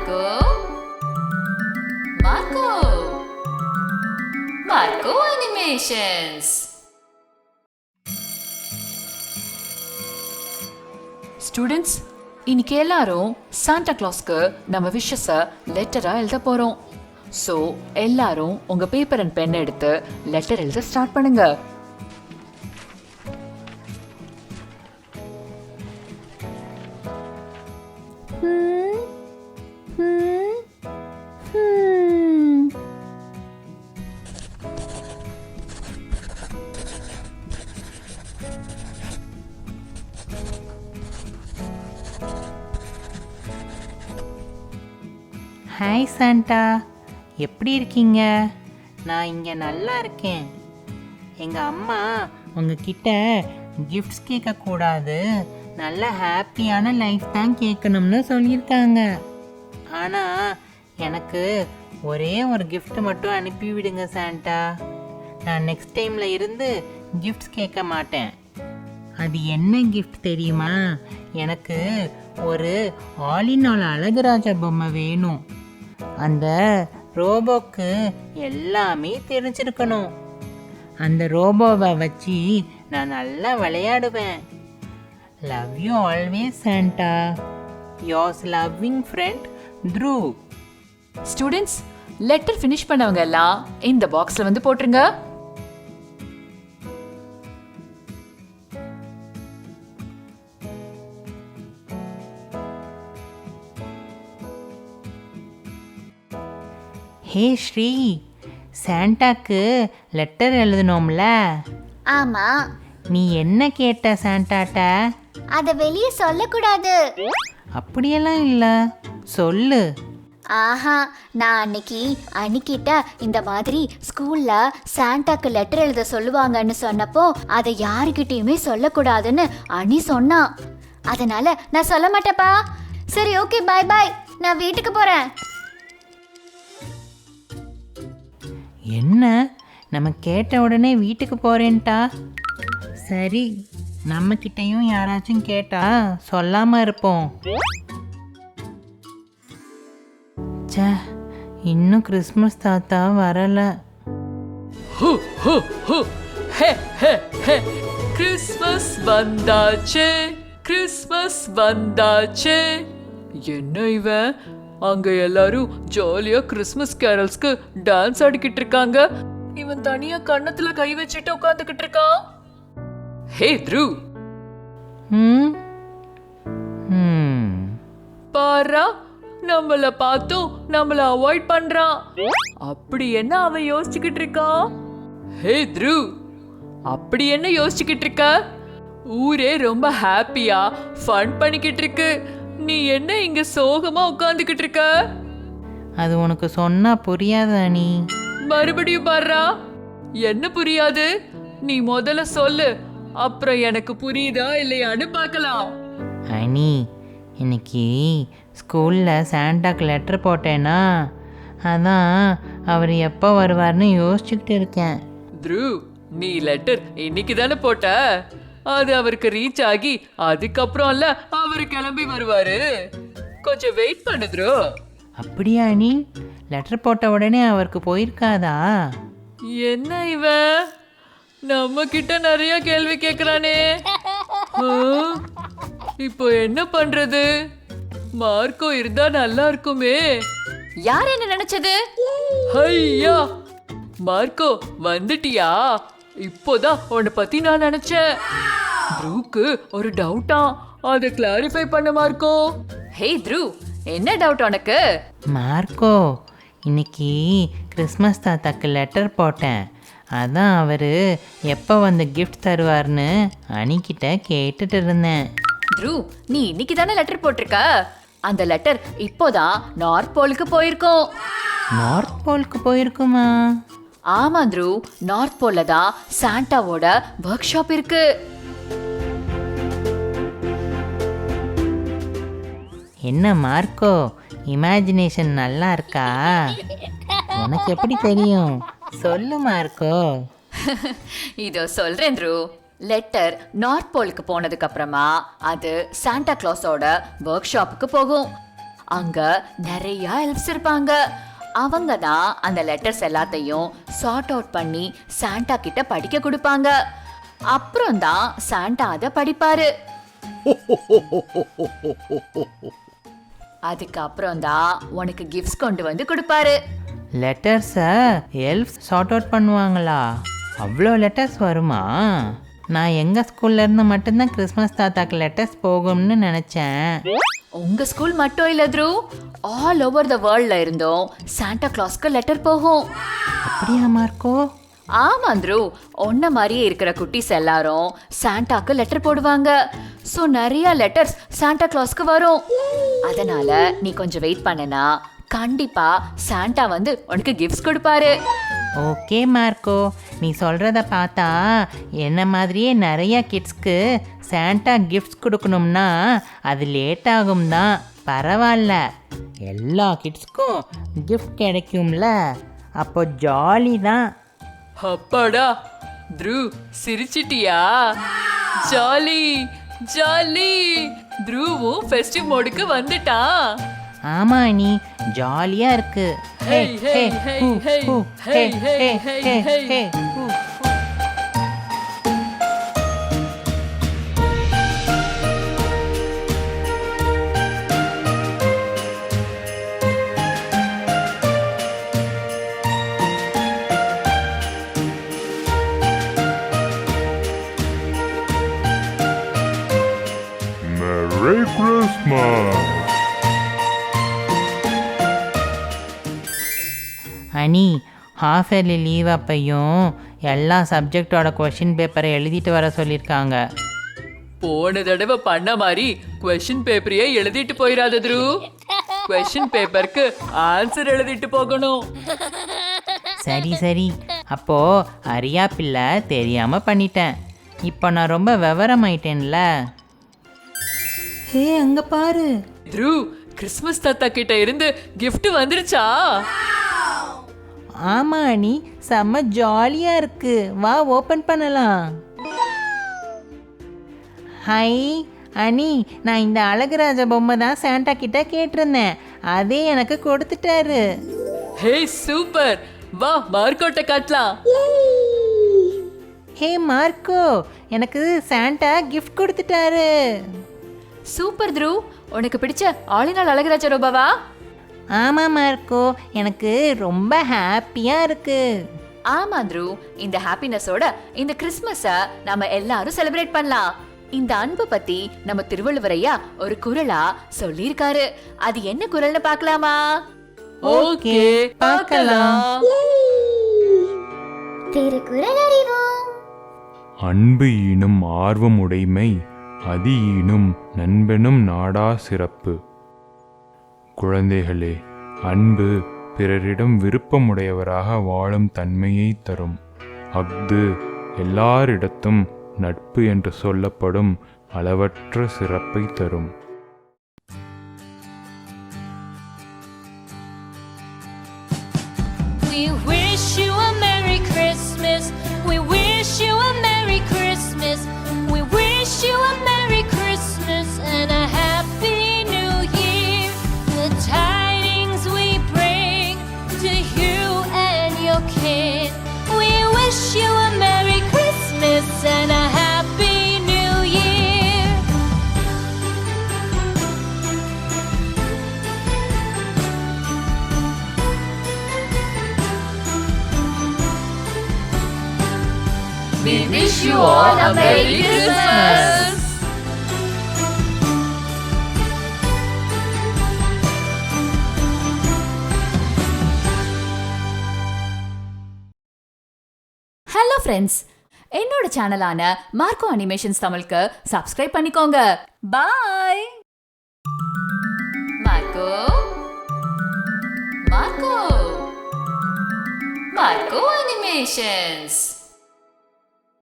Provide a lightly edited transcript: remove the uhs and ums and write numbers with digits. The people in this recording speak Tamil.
Marco, Marco, Marco Animations. Students, இன்னைக்கு எல்லாரும் சாண்டா கிளாஸ்க்கு நம்ம விஷஸை லெட்டரா எழுத போறோம். ஸோ எல்லாரும் உங்க பேப்பர் அண்ட் பென் எடுத்து லெட்டர் எழுத ஸ்டார்ட் பண்ணுங்க. ஹாய் சாண்டா, எப்படி இருக்கீங்க? நான் இங்கே நல்லா இருக்கேன். எங்கள் அம்மா உங்ககிட்ட கிஃப்ட்ஸ் கேட்கக்கூடாது, நல்ல ஹாப்பியான லைஃப் தான் கேட்கணும்னு சொல்லியிருக்காங்க. ஆனால் எனக்கு ஒரே ஒரு gift மட்டும் அனுப்பி விடுங்க சாண்டா. நான் நெக்ஸ்ட் டைமில் இருந்து கிஃப்ட்ஸ் கேட்க மாட்டேன். அது என்ன கிஃப்ட் தெரியுமா? எனக்கு ஒரு ஆலினால் அழகுராஜா பொம்மை வேணும். அந்த ரோபோக்கு எல்லாமே தெரிஞ்சிருக்கணும். அந்த ரோபோவை வச்சு நான் நல்லா விளையாடுவேன். Love you always Santa. Yours loving friend through. Students, letter finish பண்ணவங்க எல்லாம் இந்த பாக்ஸ்ல வந்து போட்டுருங்க. ஹே ஸ்ரீ, சாண்டாக்கு லெட்டர் எழுதணும்ல? ஆமா. நீ என்ன கேட்ட சாண்டாட்ட? அத வெளியே சொல்லக்கூடாது. அப்படியெல்லாம் இல்லை, சொல்லு. ஆஹா, நான் அன்னைக்கு அன்னிக்கிட்ட இந்த மாதிரி ஸ்கூல்ல சாண்டாக்கு லெட்டர் எழுத சொல்லுவாங்கன்னு சொன்னப்போ அதை யாருக்கிட்டையுமே சொல்லக்கூடாதுன்னு அனி சொன்னான். அதனால நான் சொல்ல மாட்டேப்பா. சரி, ஓகே, பாய் பாய், நான் வீட்டுக்கு போறேன். என்ன, நம்ம கேட்ட உடனே வீட்டுக்கு போறேன்ட்டா? சரி, நம்ம கிட்டையும் யாராச்சும் கேட்டா சொல்லாம இருப்போம். ச்சே, இன்னும் கிறிஸ்மஸ் தாத்தா வரல. கிறிஸ்மஸ் வந்தாச்சே, கிறிஸ்மஸ் வந்தாச்சே. என்ன இவன், அங்க எல்லாரும் ஜாலியா கிறிஸ்மஸ் கேரல்ஸ்க்கு டான்ஸ் ஆடிக்கிட்டு இருக்காங்க. இவன் தனியா கண்ணத்துல கை வச்சுட்டு உட்காந்துக்கிட்டு இருக்கான். ஹே த்ரு, பாரா, நம்மள பார்த்தும் நம்மள அவாய்ட் பண்றான். அப்படி என்ன அவன் யோசிச்சுக்கிட்டு இருக்கான்? ஹே த்ரு, அப்படி என்ன யோசிச்சுக்கிட்டு இருக்க? ஊரே ரொம்ப ஹாப்பியா ஃபன் பண்ணிக்கிட்டு இருக்கு. நீ என்ன இங்க சோகமா உட்கார்ந்துகிட்டு இருக்க? அது உனக்கு சொன்னா புரியாது அனி. மறுபடியும் பாருடா, என்ன புரியாது? நீ முதல்ல சொல்லு, அப்புறம் எனக்கு புரியுதா இல்லையான்னு பார்க்கலாம். அனி, இன்னைக்கு ஸ்கூலில் சாண்டாக்கு லெட்டர் போட்டேன்னா, அதான் அவர் எப்போ வருவார்னு யோசிச்சுக்கிட்டு இருக்கேன். த்ரு, நீ லெட்டர் இன்னைக்கு தானே போட்ட? அது அவருக்கு ரீச் ஆகி அதுக்கப்புறம்ல அவரு கிளம்பி வருவாரு. கொஞ்சம் வெயிட் பண்ணு த்ரு. அப்படியா அனி? லெட்டர் போட்ட உடனே அவருக்கு போயிருக்காதா? என்ன இவன் நம்ம கிட்ட நிறைய கேள்வி கேக்குறானே. இப்போ என்ன பண்றது? மார்க்கோ இருந்தா நல்லா இருக்குமே. யார் என்ன நினைச்சது? ஐயா, மார்க்கோ வந்துட்டியா? இப்போதான் உன்னை பத்தி நான் நினைச்சேன். த்ரூக்கு ஒரு டவுட்டா, அதை கிளாரிஃபை பண்ண மார்க்கோ. ஹே த்ரு, என்ன டவுட் உனக்கு? மார்க்கோ, இன்னைக்கு கிறிஸ்மஸ் தாத்தாக்கு லெட்டர் போட்டேன். அதான் அவர் எப்போ வந்து கிஃப்ட் தருவார்னு அனிக்கிட்ட கேட்டுட்டு இருந்தேன். த்ரு, நீ இன்னைக்கு தானே லெட்டர் போட்டிருக்க. அந்த லெட்டர் இப்போதான் நார்த் போலுக்கு போயிருக்கோம். நார்த் போலுக்கு போயிருக்குமா? ஆமா த்ரு, நார்த் போல்ல தான் சாண்டாவோட ஒர்க் ஷாப் இருக்கு. என்ன மார்க்கோ, இமேஜினேஷன் நல்லா இருக்கா? உனக்கு எப்படி தெரியும்? சொல்லு மார்க்கோ. இதோ சொல்றேன் த்ரு. லெட்டர் நார்த் போலுக்கு போனதுக்கு அப்புறமா அது சாண்டா கிளாஸோட ஒர்க் ஷாப்புக்கு போகும். அங்க நிறைய எல்ஃப்ஸ் இருப்பாங்க. அவங்க தான் அந்த லெட்டர்ஸ் எல்லாத்தையும் சார்ட் அவுட் பண்ணி சாண்டா கிட்ட படிக்க கொடுப்பாங்க. அப்புறம் தான் சாண்டா அதை படிப்பாரு. அதுக்கப்புறம் தான் உனக்கு கிஃப்ட்ஸ் கொண்டு வந்து கொடுப்பாரு. லெட்டர்ஸை எல்ஃப் சார்ட் அவுட் பண்ணுவாங்களா? அவ்வளோ லெட்டர்ஸ் வருமா? நான் எங்கள் ஸ்கூல்லேருந்து மட்டும்தான் கிறிஸ்மஸ் தாத்தாக்கு லெட்டர்ஸ் போகும்னு நினச்சேன். உங்க ஸ்கூல் மட்டும் இல்ல த்ரூ, ஆல் ஓவர் த வேர்ல்ட்ல இருந்தும் சாண்டா கிளாஸ்க்கு லெட்டர் போகும். அப்படியா மார்க்கோ? ஆமா த்ரூ, ஒன்ன மாதிரியே இருக்கிற குட்டீஸ் எல்லாரும் சாண்டாக்கு லெட்டர் போடுவாங்க. ஸோ நிறைய லெட்டர்ஸ் சாண்டா கிளாஸ்க்கு வரும். அதனால நீ கொஞ்சம் வெயிட் பண்ணனா கண்டிப்பா சாண்டா வந்து உனக்கு கிஃப்ட்ஸ் கொடுப்பாரு. ஓகே மார்க்கோ, நீ சொல்கிறத பார்த்தா என்ன மாதிரியே நிறையா கிட்ஸ்க்கு சாண்டா கிஃப்ட்ஸ் கொடுக்கணும்னா அது லேட் ஆகும் தான். பரவாயில்ல, எல்லா கிட்ஸ்க்கும் கிஃப்ட் கிடைக்கும்ல, அப்போ ஜாலி தான். அப்பாடா த்ரு, சிரிச்சிட்டியா? Jolly jolly. த்ருவும் ஃபெஸ்டிவ் மோடுக்கு வந்துட்டான். ஆமா நீ ஜாலியா இருக்கு. Hey hey hey hey hey hey hey hey. Merry Christmas! அனி, ஹாஃப் இயர்லி லீவ் அப்பையும் எல்லா சப்ஜெக்டோட கொஷின் பேப்பரை எழுதிட்டு வர சொல்லியிருக்காங்க. போன தடவை பண்ண மாதிரி கொஸ்டின் பேப்பரையே எழுதிட்டு போயிடாத த்ரு. கொஸ்டின் பேப்பருக்கு ஆன்சர் எழுதிட்டு போகணும். சரி சரி, அப்போ அரியா பிள்ளை தெரியாம பண்ணிட்டேன். இப்போ நான் ரொம்ப விவரமாயிட்டேன்ல. ஹே அங்க பாரு த்ரு, கிறிஸ்மஸ் தாத்தா கிட்ட இருந்து gift வந்துருச்சா? ஆமா அனி, செம்ம ஜாலியா இருக்கு. வா ஓப்பன் பண்ணலாம். ஹை அனி, நான் இந்த அழகுராஜ பொம்மை தான் சாண்டா கிட்ட கேட்டிருந்தேன். அதே எனக்கு கொடுத்துட்டாரு. ஹே சூப்பர், வா மார்க்கோட்ட காட்டலாம். ஹே மார்க்கோ, எனக்கு சாண்டா கிஃப்ட் கொடுத்துட்டாரு. சூப்பர் த்ரூ, உனக்கு பிடிச்ச ஆளினால் அழகுராஜ ரோபாவா? ஆமாம் மார்க்கோ, எனக்கு ரொம்ப ஹாப்பியாக இருக்கு. ஆமா த்ரூ, இந்த ஹாப்பினஸோட இந்த கிறிஸ்மஸை நம்ம எல்லாரும் செலிப்ரேட் பண்ணலாம். இந்த அன்பு பத்தி நம்ம திருவள்ளுவரையா ஒரு குறளா சொல்லியிருக்காரு. அது என்ன குறள்னு பார்க்கலாமா? ஓகே, பார்க்கலாம். திருக்குறள் அறிவோம். அன்பு ஈனும் ஆர்வம் உடைமை, அதி ஈனும் நண்பெனும் நாடா சிறப்பு. குழந்தைகளே, அன்பு பிறரிடம் விருப்பமுடையவராக வாழும் தன்மையை தரும். அஃது எல்லாரிடத்தும் நட்பு என்று சொல்லப்படும் அளவற்ற சிறப்பை தரும். We wish you a Merry Christmas. We wish you a Merry Christmas. We wish you a Merry Christmas and a Happy New Year. The tidings we bring to you and your kin. We wish you a Merry Christmas and a Happy New Year. We wish you all a Merry Christmas. Hello friends, என்னோட சேனலான மார்க்கோ அனிமேஷன்ஸ் தமிழுக்கு சப்ஸ்கிரைப் பண்ணிக்கோங்க. Bye. Marco Marco Marco animations.